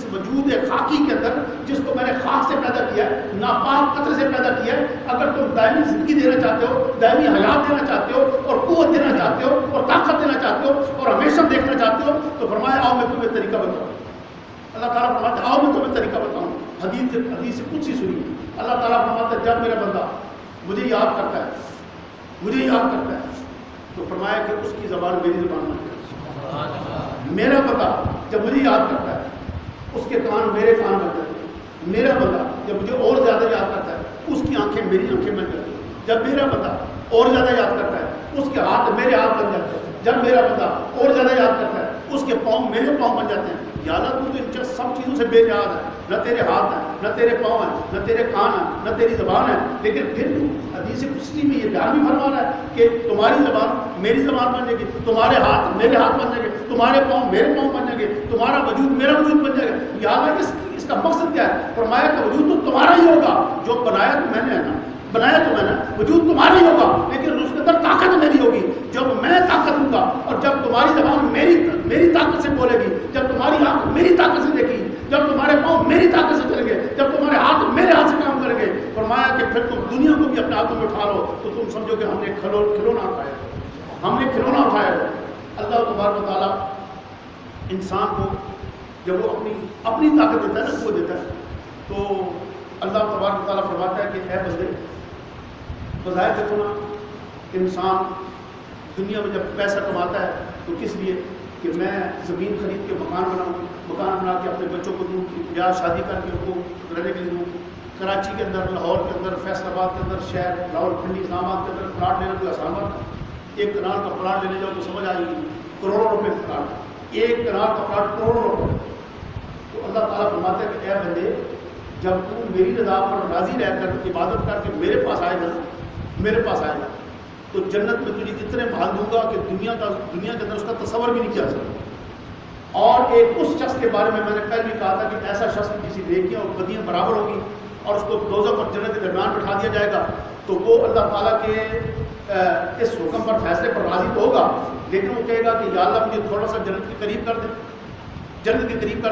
اس وجود خاکی کے اندر جس کو میں نے خاک سے پیدا کیا ہے، ناپاک قطرے سے پیدا کیا ہے، اگر تم دائمی زندگی دینا چاہتے ہو، دائمی حیات دینا چاہتے ہو، اور قوت دینا چاہتے ہو، اور طاقت دینا چاہتے ہو، اور ہمیشہ دیکھنا چاہتے ہو، تو فرمایا آؤ میں تمہیں طریقہ بتاؤں. اللہ تعالیٰ فرماتا ہے آؤ میں تمہیں طریقہ بتاؤں. حدیث قدسی سنی. اللہ تعالیٰ فرماتا ہے جب میرا بندہ مجھے یاد کرتا ہے تو فرمایا کہ اس کی زبان میری زبان بن جائے. میرا بندہ جب مجھے یاد کرتا ہے اس کے کان میرے کان بن جاتے ہیں. میرا بندہ جب مجھے اور زیادہ یاد کرتا ہے اس کی آنکھیں میری آنکھیں بن جاتی ہیں. جب میرا بندہ اور زیادہ یاد کرتا ہے اس کے ہاتھ میرے ہاتھ بن جاتے ہیں. جب میرا بندہ اور زیادہ یاد کرتا ہے اس کے پاؤں میرے پاؤں بن جاتے ہیں. یا اللہ تو ان سب چیزوں سے بے نیاز ہے. نہ تیرے ہاتھ ہیں، نہ تیرے پاؤں ہیں، نہ تیرے کان ہیں، نہ تیری زبان ہے، لیکن پھر حدیث قدسی میں یہ بیان بھی فرما رہا ہے کہ تمہاری زبان میری زبان بن جائے گی، تمہارے ہاتھ میرے ہاتھ بن جائیں گے، تمہارے پاؤں میرے پاؤں بن جائیں گے، تمہارا وجود میرا وجود بن جائے گا. یا اللہ اس کا مقصد کیا ہے؟ فرمایا کہ وجود تو تمہارا ہی ہوگا. جو بنایا تو میں نے ہے نا، بنایا تو میں نے، وجود تمہارا ہی ہوگا لیکن اس کے اندر طاقت میری ہوگی. جب میں طاقت دوں گا اور جب تمہاری زبان میری طاقت سے بولے گی، جب تمہاری آنکھ میری طاقت سے دیکھے گی، جب تمہارے پاؤں میری طاقت سے چلیں گے، جب تمہارے ہاتھ میرے ہاتھ سے کام کریں گے، فرمایا کہ پھر تم دنیا کو بھی اپنے ہاتھوں میں اٹھا لو تو تم سمجھو کہ ہم نے کھلونا اٹھایا ہے. اللہ تبارک و تعالیٰ انسان کو جب وہ اپنی طاقت دیتا ہے نا، وہ دیتا ہے، تو اللہ تبارک و تعالیٰ فرماتا ہے کہ اے بندے بظاہر دیکھو نا، انسان دنیا میں جب پیسہ کماتا ہے تو کس لیے کہ میں زمین خرید کے مکان بنا کے اپنے بچوں کو دوں، یا شادی کر کے ان کو رہنے کے لیے دوں. کراچی کے اندر، لاہور کے اندر، فیصل آباد کے اندر، شہر لاہور پنڈی اسلام آباد کے اندر پلاٹ لینا کوئی آسان بات ہے. 1 کنال کا پلاٹ لینے جاؤ تو سمجھ آئے گی کروڑوں روپے کا پلاٹ، 1 کنال کا پلاٹ کروڑوں روپے. تو اللہ تعالیٰ فرماتا ہے کہ اے بندے جب تو میری رضا پر راضی رہ کر عبادت کر کے میرے پاس آئے گا تو جنت میں تجھے اتنے محل دوں گا کہ دنیا کے اندر اس کا تصور بھی نہیں کیا سکتا. اور ایک اس شخص کے بارے میں نے پہلے بھی کہا تھا کہ ایسا شخص جس کی نیکیاں اور بدیاں برابر ہوگی اور اس کو دوزخ اور جنت کے درمیان بٹھا دیا جائے گا، تو وہ اللہ تعالیٰ کے اس حکم پر فیصلے پر راضی تو ہوگا، لیکن وہ کہے گا کہ یا اللہ مجھے تھوڑا سا جنت کے قریب کر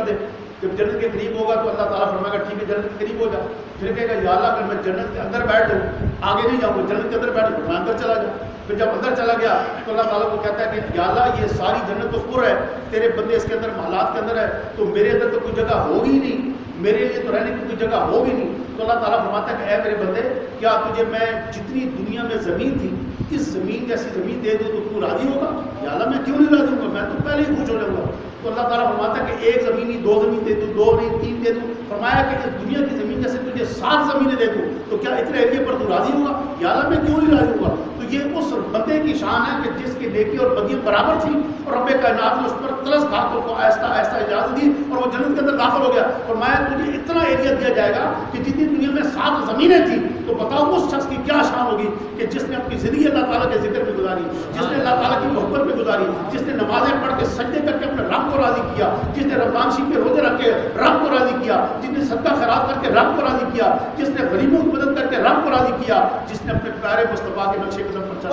دے. جب جنت کے قریب ہوگا تو اللہ تعالیٰ فرمائے گا ٹھیک ہے جنت کے قریب ہو جا. پھر کہے گا یا اللہ اگر میں جنت کے اندر بیٹھ جاؤں، آگے نہیں جاؤں گا، جنت کے اندر بیٹھ جاؤں، میں اندر چلا جاؤں. پھر جب اندر چلا گیا تو اللہ تعالیٰ کو کہتا ہے کہ یا اللہ یہ ساری جنت تو پر ہے، تیرے بندے اس کے اندر محلات کے اندر ہے، تو میرے اندر تو کوئی جگہ ہوگی نہیں، میرے لیے تو رہنے کی کوئی جگہ ہوگی نہیں. تو اللہ تعالیٰ فرماتا ہے کہ اے میرے بندے کیا تجھے میں جتنی دنیا میں زمین تھی اس زمین جیسی زمین دے دوں تو راضی ہوگا؟ یا اللہ میں کیوں نہیں راضی ہوں گا، میں تو پہلے ہی خوش ہو جاؤں گا. تو اللہ تعالیٰ فرماتا ہے کہ 1 زمین ہی 2 زمین دے دوں، 2 نہیں 3 دے دوں. فرمایا کہ اس دنیا کی زمین جیسے تجھے 7 زمینیں دے دوں تو کیا اتنے ایریے پر تو راضی ہوگا؟ یا اللہ میں کیوں نہیں راضی ہوگا. تو یہ اس بندے کی شان ہے کہ جس کی نیکی اور بدیاں برابر تھیں اور رب کائنات نے اس پر تلس کھا کر کو آہستہ آہستہ اجازت دی اور وہ جنت کے اندر داخل ہو گیا. فرمایا تجھے اتنا ایریا دیا جائے گا کہ جتنی دنیا میں 7 زمینیں تھیں. تو بتاؤ اس شخص کی کیا شان ہوگی کہ جس نے اپنی زندگی اللہ تعالیٰ کے ذکر میں گزاری، جس نے اللہ تعالیٰ کی محبت میں گزاری، جس نے نمازیں پڑھ کے سجدے کر کے اپنے رب کو راضی کیا، جس نے رمضان شریف کے روزے رکھ کے رب کو راضی کیا، جس نے صدقہ خیرات کر کے رب کو راضی کیا، جس نے غریبوں کی مدد کر کے رب کو راضی کیا، جس نے اپنے پیارے مصطفیٰ کے نقش قدم پر چل.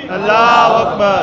اللہ اکبر.